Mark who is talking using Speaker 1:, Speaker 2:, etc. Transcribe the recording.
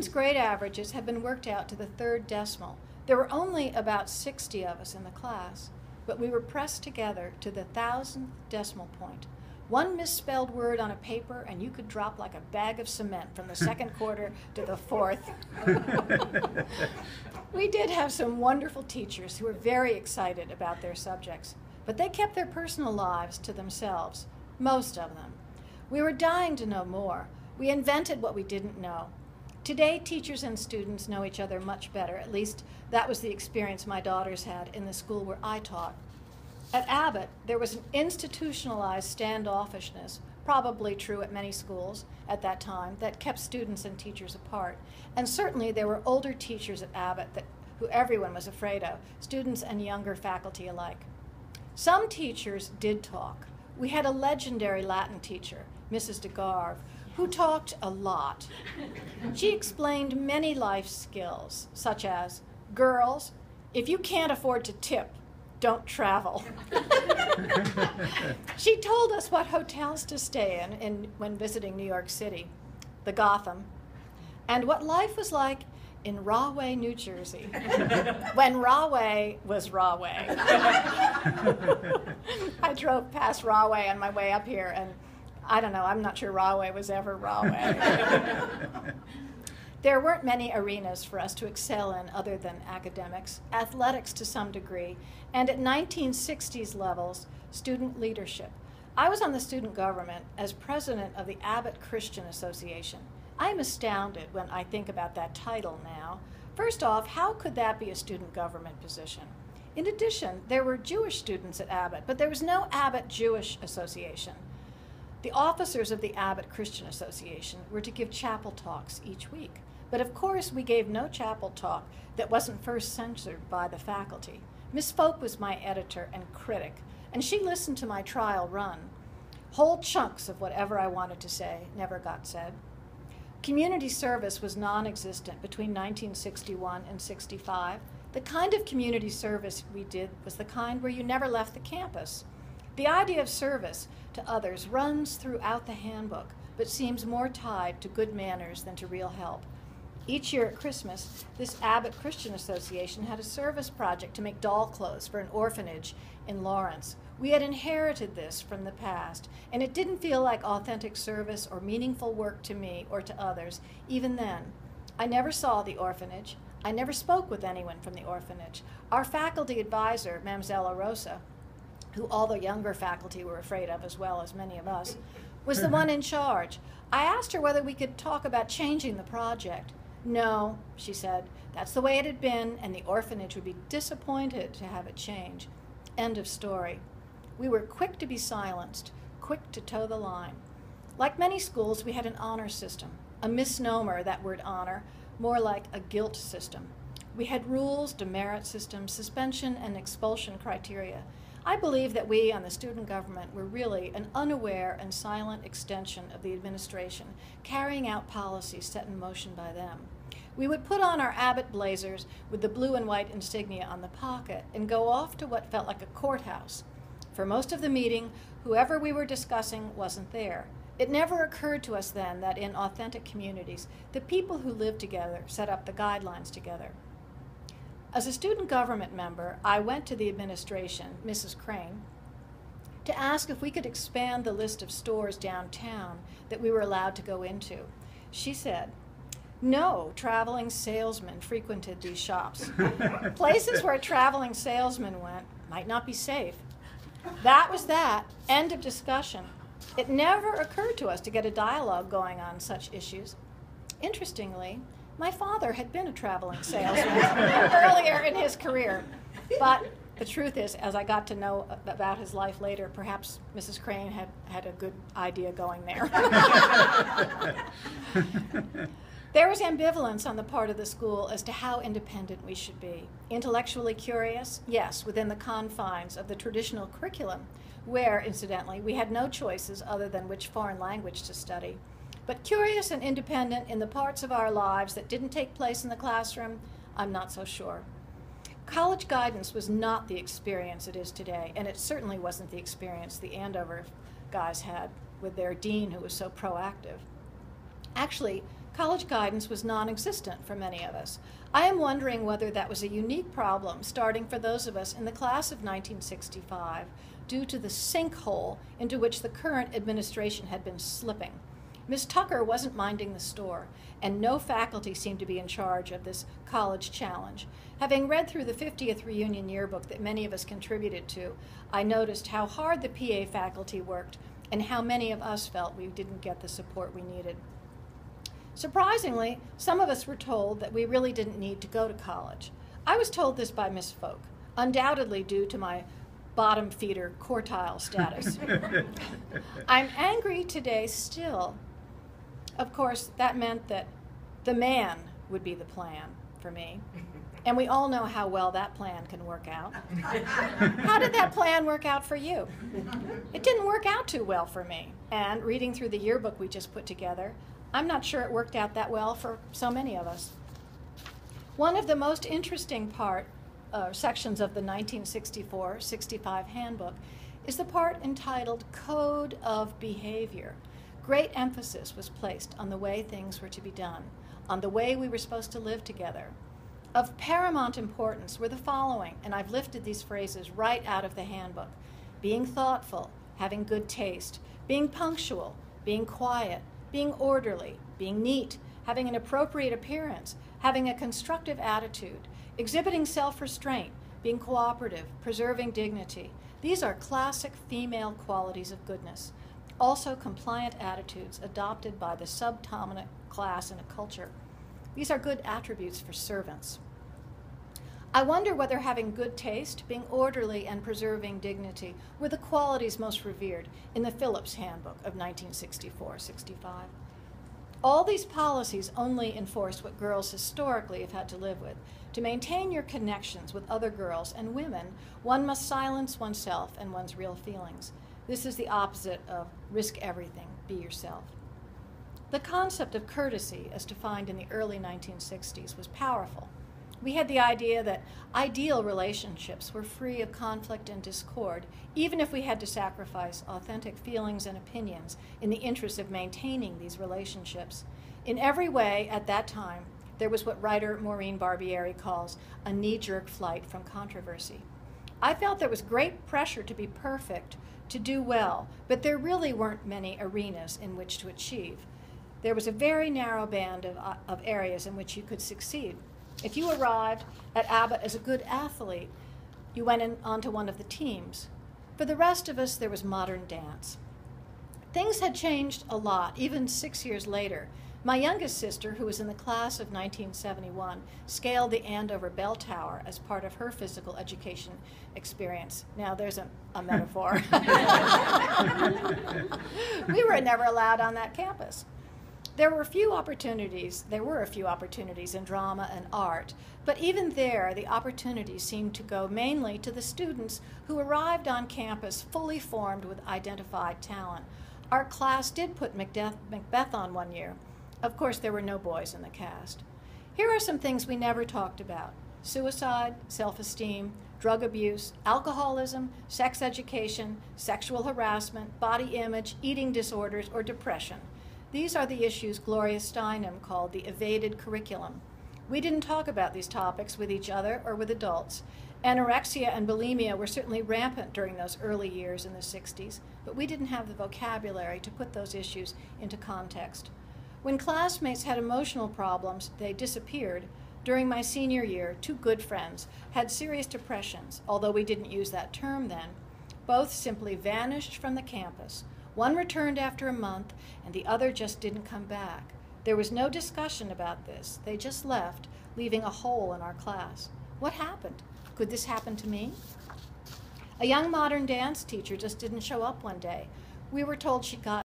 Speaker 1: students' grade averages have been worked out to the third decimal. There were only about 60 of us in the class, but we were pressed together to the 1,000th decimal point. One misspelled word on a paper, and you could drop like a bag of cement from the second quarter to the fourth. We did have some wonderful teachers who were very excited about their subjects, but they kept their personal lives to themselves, most of them. We were dying to know more. We invented what we didn't know. Today, teachers and students know each other much better. At least that was the experience my daughters had in the school where I taught. At Abbot, there was an institutionalized standoffishness, probably true at many schools at that time, that kept students and teachers apart. And certainly there were older teachers at Abbot who everyone was afraid of, students and younger faculty alike. Some teachers did talk. We had a legendary Latin teacher, Mrs. DeGarve, who talked a lot. She explained many life skills, such as, girls, if you can't afford to tip, don't travel. She told us what hotels to stay in when visiting New York City, the Gotham, and what life was like in Rahway, New Jersey, when Rahway was Rahway. I drove past Rahway on my way up here, and I don't know, I'm not sure Rahway was ever Rahway. There weren't many arenas for us to excel in other than academics, athletics to some degree, and at 1960s levels, student leadership. I was on the student government as president of the Abbot Christian Association. I'm astounded when I think about that title now. First off, how could that be a student government position? In addition, there were Jewish students at Abbot, but there was no Abbot Jewish Association. The officers of the Abbot Christian Association were to give chapel talks each week. But of course, we gave no chapel talk that wasn't first censored by the faculty. Miss Folk was my editor and critic, and she listened to my trial run. Whole chunks of whatever I wanted to say never got said. Community service was non-existent between 1961 and 65. The kind of community service we did was the kind where you never left the campus. The idea of service to others runs throughout the handbook, but seems more tied to good manners than to real help. Each year at Christmas, this Abbot Christian Association had a service project to make doll clothes for an orphanage in Lawrence. We had inherited this from the past, and it didn't feel like authentic service or meaningful work to me or to others, even then. I never saw the orphanage. I never spoke with anyone from the orphanage. Our faculty advisor, Mamsella Rosa, who all the younger faculty were afraid of as well as many of us, was the one in charge. I asked her whether we could talk about changing the project. No, she said, that's the way it had been, and the orphanage would be disappointed to have it change. End of story. We were quick to be silenced, quick to toe the line. Like many schools, we had an honor system, a misnomer, that word honor, more like a guilt system. We had rules, demerit systems, suspension and expulsion criteria. I believe that we on the student government were really an unaware and silent extension of the administration, carrying out policies set in motion by them. We would put on our Abbott blazers with the blue and white insignia on the pocket and go off to what felt like a courthouse. For most of the meeting, whoever we were discussing wasn't there. It never occurred to us then that in authentic communities, the people who lived together set up the guidelines together. As a student government member, I went to the administration, Mrs. Crane, to ask if we could expand the list of stores downtown that we were allowed to go into. She said, no traveling salesmen frequented these shops. Places where a traveling salesman went might not be safe. That was that. End of discussion. It never occurred to us to get a dialogue going on such issues. Interestingly, my father had been a traveling salesman earlier in his career, but the truth is, as I got to know about his life later, perhaps Mrs. Crane had a good idea going there. There was ambivalence on the part of the school as to how independent we should be. Intellectually curious? Yes, within the confines of the traditional curriculum, where, incidentally, we had no choices other than which foreign language to study. But curious and independent in the parts of our lives that didn't take place in the classroom, I'm not so sure. College guidance was not the experience it is today, and it certainly wasn't the experience the Andover guys had with their dean who was so proactive. Actually, college guidance was non-existent for many of us. I am wondering whether that was a unique problem starting for those of us in the class of 1965 due to the sinkhole into which the current administration had been slipping. Miss Tucker wasn't minding the store, and no faculty seemed to be in charge of this college challenge. Having read through the 50th reunion yearbook that many of us contributed to, I noticed how hard the PA faculty worked and how many of us felt we didn't get the support we needed. Surprisingly, some of us were told that we really didn't need to go to college. I was told this by Miss Folk, undoubtedly due to my bottom feeder quartile status. I'm angry today still. Of course, that meant that the man would be the plan for me. And we all know how well that plan can work out. How did that plan work out for you? It didn't work out too well for me. And reading through the yearbook we just put together, I'm not sure it worked out that well for so many of us. One of the most interesting sections of the 1964-65 handbook is the part entitled Code of Behavior. Great emphasis was placed on the way things were to be done, on the way we were supposed to live together. Of paramount importance were the following, and I've lifted these phrases right out of the handbook: being thoughtful, having good taste, being punctual, being quiet, being orderly, being neat, having an appropriate appearance, having a constructive attitude, exhibiting self-restraint, being cooperative, preserving dignity. These are classic female qualities of goodness. Also compliant attitudes adopted by the subdominant class in a culture. These are good attributes for servants. I wonder whether having good taste, being orderly, and preserving dignity were the qualities most revered in the Phillips Handbook of 1964-65. All these policies only enforced what girls historically have had to live with. To maintain your connections with other girls and women, one must silence oneself and one's real feelings. This is the opposite of risk everything, be yourself. The concept of courtesy, as defined in the early 1960s, was powerful. We had the idea that ideal relationships were free of conflict and discord, even if we had to sacrifice authentic feelings and opinions in the interest of maintaining these relationships. In every way, at that time, there was what writer Maureen Barbieri calls a knee-jerk flight from controversy. I felt there was great pressure to be perfect, to do well, but there really weren't many arenas in which to achieve. There was a very narrow band of areas in which you could succeed. If you arrived at Abbot as a good athlete, you went onto one of the teams. For the rest of us, there was modern dance. Things had changed a lot, even 6 years later. My youngest sister, who was in the class of 1971, scaled the Andover bell tower as part of her physical education experience. Now, there's a metaphor. We were never allowed on that campus. There were a few opportunities in drama and art, but even there, the opportunities seemed to go mainly to the students who arrived on campus fully formed with identified talent. Our class did put Macbeth on one year. Of course, there were no boys in the cast. Here are some things we never talked about: suicide, self-esteem, drug abuse, alcoholism, sex education, sexual harassment, body image, eating disorders, or depression. These are the issues Gloria Steinem called the evaded curriculum. We didn't talk about these topics with each other or with adults. Anorexia and bulimia were certainly rampant during those early years in the 60s, but we didn't have the vocabulary to put those issues into context. When classmates had emotional problems, they disappeared. During my senior year, 2 good friends had serious depressions, although we didn't use that term then. Both simply vanished from the campus. One returned after a month, and the other just didn't come back. There was no discussion about this. They just left, leaving a hole in our class. What happened? Could this happen to me? A young modern dance teacher just didn't show up one day. We were told she'd gotten